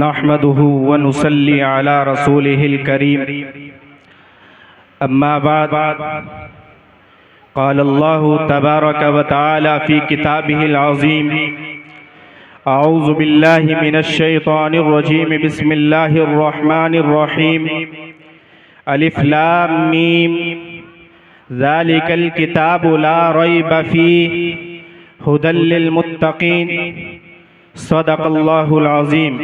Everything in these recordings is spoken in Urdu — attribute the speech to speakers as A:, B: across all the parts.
A: نحمده ونصلي على رسوله الكريم أما بعد قال الله تبارك وتعالى في كتابه العظيم أعوذ بالله من الشيطان الرجيم بسم الله الرحمن الرحيم ألف لام ميم ذلك الكتاب لا ريب فيه هدى للمتقين صدق اللہ العظیم۔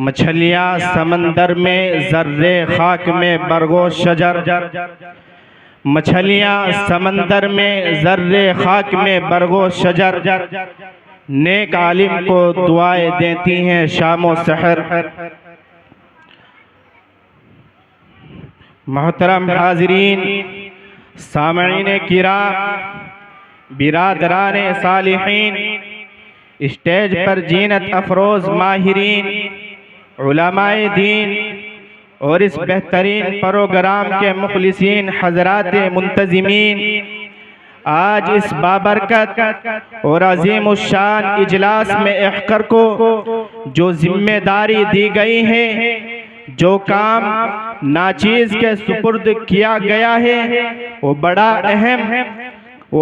A: مچھلیاں سمندر میں، ذرے خاک میں، برگ و شجر۔ مچھلیاں سمندر میں، ذرے خاک میں، برگ و شجر۔ نیک عالم کو دعائیں دیتی ہیں شام و سحر۔ محترم حاضرین، سامعین کرام، برادران صالحین، اسٹیج پر زینت افروز ماہرین، علماء دین اور اس بہترین پروگرام کے مخلصین حضرات منتظمین، آج اس بابرکت اور عظیم الشان اجلاس میں احقر کو جو ذمہ داری دی گئی ہے، جو کام ناچیز کے سپرد کیا گیا ہے، وہ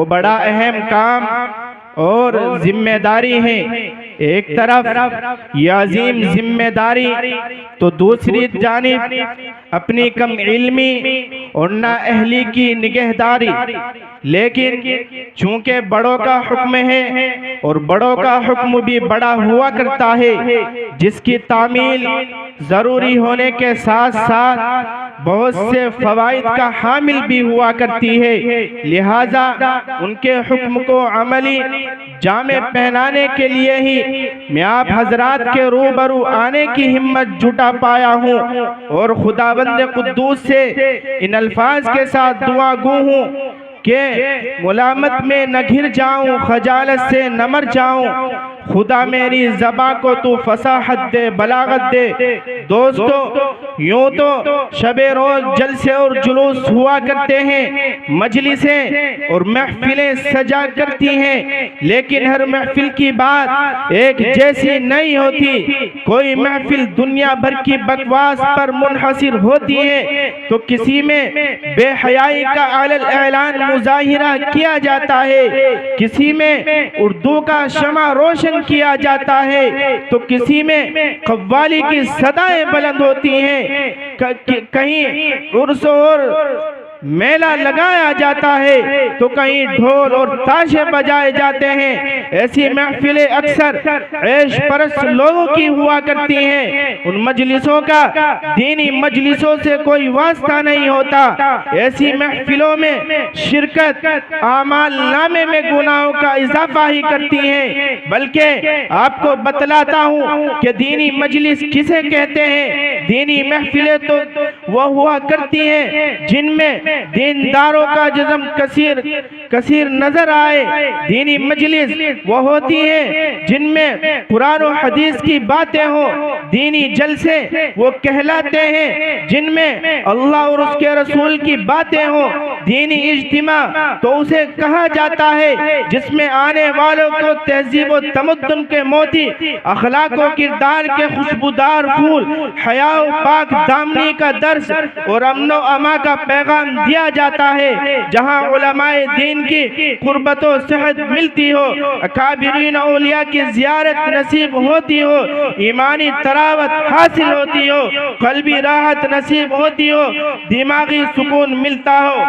A: بڑا اہم کام اور ذمہ داری ہے۔ ایک طرف یہ عظیم ذمہ داری تو دوسری جانب اپنی کم علمی اور نااہلی کی نگہداری، لیکن چونکہ بڑوں کا حکم ہے اور بڑوں کا حکم بھی بڑا ہوا کرتا ہے، جس کی تعمیل ضروری ہونے کے ساتھ ساتھ بہت سے فوائد کا حامل بھی ہوا کرتی ہے، لہٰذا ان کے حکم کو عملی جامع پہنانے کے لیے ہی میں آپ حضرات کے روبرو آنے کی ہمت جٹا پایا ہوں، اور خداوند قدوس سے ان الفاظ کے ساتھ دعا گو ہوں کہ ملامت میں نہ گر جاؤں، خجالت سے نہ مر جاؤں، خدا میری زباں کو تو فصاحت دے، بلاغت دے۔ دوستو، یوں تو شب روز جلسے اور جلوس ہوا کرتے ہیں، مجلسیں اور محفلیں سجا کرتی ہیں، لیکن ہر محفل کی بات ایک جیسی نہیں ہوتی۔ کوئی محفل دنیا بھر کی بکواس پر منحصر ہوتی ہے تو کسی میں بے حیائی کا علل اعلان مظاہرہ کیا جاتا ہے، کسی میں اردو کا شمع روشن کیا جاتا ہے تو کسی میں قوالی کی صدائیں بلند ہوتی ہیں، کہیں عرس اور میلہ لگایا جاتا ہے تو کہیں ڈھول اور تاشے بجائے جاتے ہیں۔ ایسی محفلیں اکثر عیش پرست لوگوں کی ہوا کرتی ہیں، ان مجلسوں کا دینی مجلسوں سے کوئی واسطہ نہیں ہوتا۔ ایسی محفلوں میں شرکت اعمال نامے میں گناہوں کا اضافہ ہی کرتی ہیں۔ بلکہ آپ کو بتلاتا ہوں کہ دینی مجلس کسے کہتے ہیں۔ دینی محفلیں تو وہ ہوا کرتی ہیں جن میں دینداروں کا جزم کثیر نظر آئے۔ دینی مجلس وہ ہوتی ہے جن میں قرآن و حدیث کی باتیں ہوں۔ دینی جلسے وہ کہلاتے ہیں جن میں اللہ اور اس کے رسول کی باتیں ہوں۔ دینی اجتماع تو اسے کہا جاتا ہے جس میں آنے والوں کو تہذیب و تمدن کے موتی، اخلاق و کردار کے خوشبودار پھول، حیا و پاک دامنی کا درس اور امن و امان کا پیغام دیا جاتا ہے، جہاں علماء دین کی قربت و صحت ملتی ہو، اکابرین اولیاء کی زیارت نصیب ہوتی ہو، ایمانی تراوت حاصل ہوتی ہو، قلبی راحت نصیب ہوتی ہو، دماغی سکون ملتا ہو۔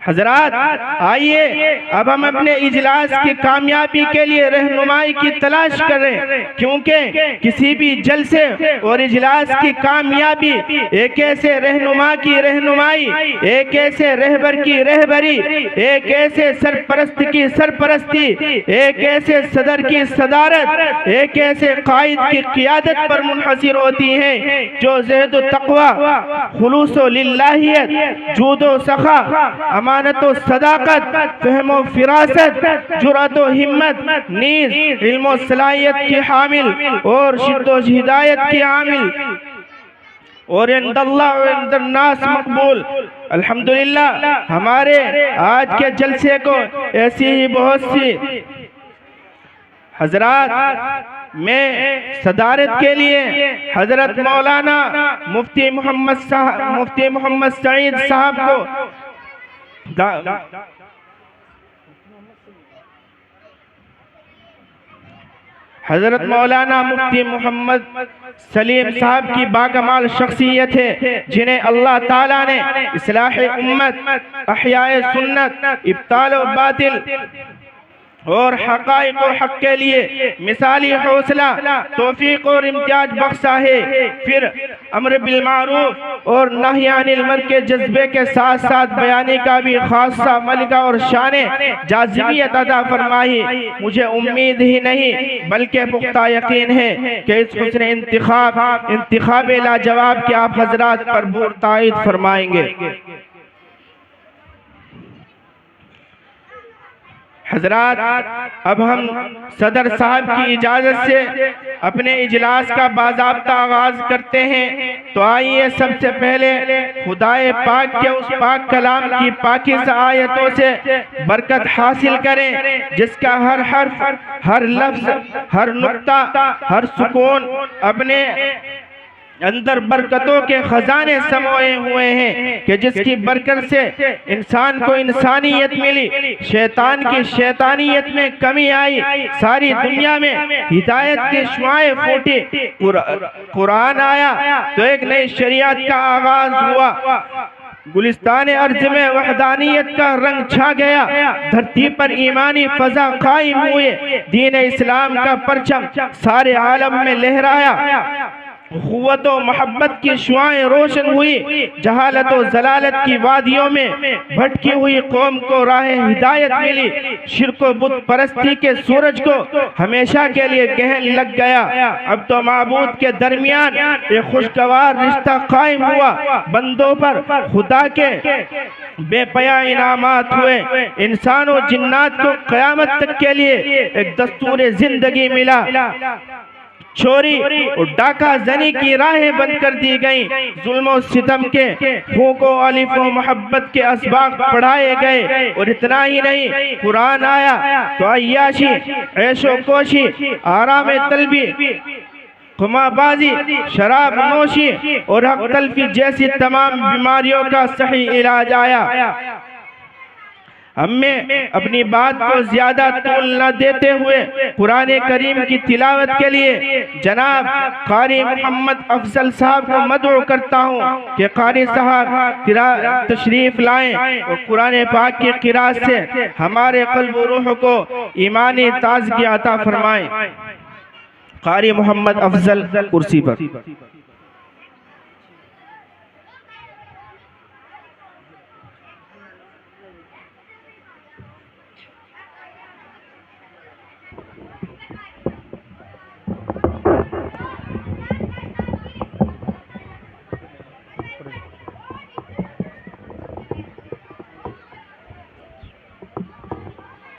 A: حضرات، آئیے اب ہم اپنے اجلاس کی کامیابی کے لیے رہنمائی کی تلاش کریں، کیونکہ کسی بھی جلسے اور اجلاس کی کامیابی ایک ایسے رہنما کی رہنمائی، ایک ایسے رہبر کی رہبری، ایک ایسے سرپرست کی سرپرستی، ایک ایسے صدر کی صدارت، ایک ایسے قائد کی قیادت پر منحصر ہوتی ہے جو زہد و تقوی، خلوص و للہیت، جود و سخا، امانت و صداقت، فہم و فراست، جرأت و ہمت، نیز علم و صلاحیت کی حامل اور شد و ہدایت کی عامل اور عند اللہ و عند الناس مقبول۔ الحمدللہ ہمارے آج کے جلسے کو ایسی ہی بہت سی حضرات میں صدارت کے لیے حضرت مولانا مفتی محمد سعید صاحب کو حضرت مولانا مفتی محمد سلیم صاحب کی باکمال شخصیت ہے، جنہیں اللہ تعالیٰ نے اصلاح امت، احیاء سنت، ابطال و باطل اور حقائق و حق کے لیے مثالی حوصلہ، توفیق اور امتیاز بخشا ہے۔ پھر امر بالمعروف اور نہی عن المنکر کے جذبے کے ساتھ ساتھ بیانی کا بھی خاصہ ملکہ اور شان جاذبیت عطا فرمائی۔ مجھے امید ہی نہیں بلکہ پختہ یقین ہے کہ اس حسن انتخاب لاجواب کے آپ حضرات پر بھرپور تائید فرمائیں گے۔ حضرات، اب ہم صدر صاحب کی اجازت سے اپنے اجلاس کا باضابطہ آغاز کرتے ہیں، تو آئیے سب سے پہلے خدائے پاک کے اس پاک کلام کی پاکیزہ آیتوں سے برکت حاصل کریں، جس کا ہر حرف، ہر لفظ، ہر نقطہ، ہر سکون اپنے اندر برکتوں کے خزانے سموئے ہوئے ہیں، کہ جس کی برکت سے انسان کو انسانیت ملی، شیطان کی شیطانیت میں کمی آئی، ساری دنیا میں ہدایت کی شعاعیں پھوٹی، قرآن آیا تو ایک نئی شریعت کا آغاز ہوا، گلستان ارض میں وحدانیت کا رنگ چھا گیا، دھرتی پر ایمانی فضا قائم ہوئے، دین اسلام کا پرچم سارے عالم میں لہرایا، قوت و محبت کی شعاعیں روشن ہوئی، جہالت و ضلالت کی وادیوں میں بھٹکی ہوئی قوم کو راہ ہدایت ملی، شرک و بت پرستی کے سورج کو ہمیشہ کے لیے گہن لگ گیا۔ اب تو معبود کے درمیان ایک خوشگوار رشتہ قائم ہوا، بندوں پر خدا کے بے پایا انعامات ہوئے، انسان و جنات کو قیامت تک کے لیے ایک دستور زندگی ملا، چوری اور ڈاکہ زنی کی راہیں بند کر دی گئیں، ظلم و ستم کے پھونک و الف و محبت کے اسباق پڑھائے گئے، اور اتنا ہی نہیں، قرآن آیا تو عیاشی، عیش و کوشی، آرام طلبی، قمار بازی، شراب نوشی اور حق تلفی جیسی تمام بیماریوں کا صحیح علاج آیا۔ ہمیں اپنی بات کو زیادہ طول نہ دیتے ہوئے قرآن کریم کی تلاوت کے لیے جناب قاری محمد افضل صاحب کو مدعو کرتا ہوں کہ قاری صاحب تشریف لائیں اور قرآن پاک کی قرات سے ہمارے قلب و روح کو ایمانی تازگی عطا فرمائیں۔ قاری محمد افضل کرسی پر۔